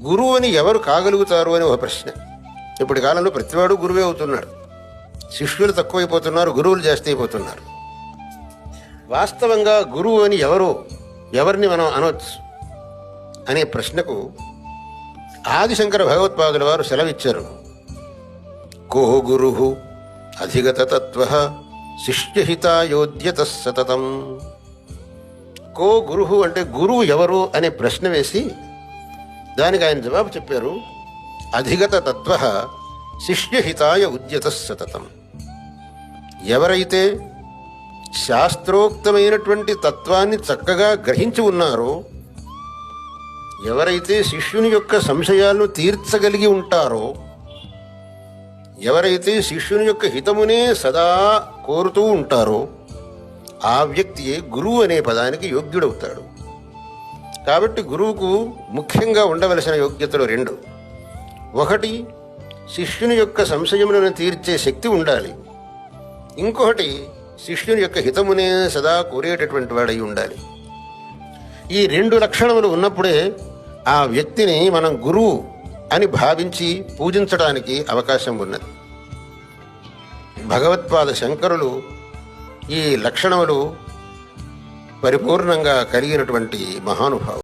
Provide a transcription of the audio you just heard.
గురువు అని ఎవరు కాగలుగుతారు అని ఒక ప్రశ్న. ఇప్పటి కాలంలో ప్రతివాడు గురువే అవుతున్నాడు. శిష్యులు తక్కువైపోతున్నారు, గురువులు జాస్తి అయిపోతున్నారు. వాస్తవంగా గురువు అని ఎవరిని మనం అనవచ్చు అనే ప్రశ్నకు ఆదిశంకర భగవత్పాదుల వారు సెలవిచ్చారు. కో గురు అధిగత తత్వ శిష్యహితాయోద్యత సతతం. కో గురు అంటే గురువు ఎవరు అనే ప్రశ్న వేసి దానికి ఆయన జవాబు చెప్పారు. అధిగత తత్వ శిష్యహితాయ ఉద్యత సతతం. ఎవరైతే శాస్త్రోక్తమైనటువంటి తత్వాన్ని చక్కగా గ్రహించి ఉన్నారో, ఎవరైతే శిష్యుని యొక్క సంశయాలను తీర్చగలిగి ఉంటారో, ఎవరైతే శిష్యుని యొక్క హితమునే సదా కోరుతూ ఉంటారో ఆ వ్యక్తియే గురువు అనే పదానికి యోగ్యుడవుతాడు. కాబట్టి గురువుకు ముఖ్యంగా ఉండవలసిన యోగ్యతలు రెండు. ఒకటి, శిష్యుని యొక్క సంశయములను తీర్చే శక్తి ఉండాలి. ఇంకొకటి, శిష్యుని యొక్క హితమునే సదా కోరేటటువంటి వాడై ఉండాలి. ఈ రెండు లక్షణములు ఉన్నప్పుడే ఆ వ్యక్తిని మనం గురువు అని భావించి పూజించడానికి అవకాశం ఉన్నది. భగవత్పాద శంకరులు ఈ లక్షణములు పరిపూర్ణంగా కలిగినటువంటి మహానుభావులు.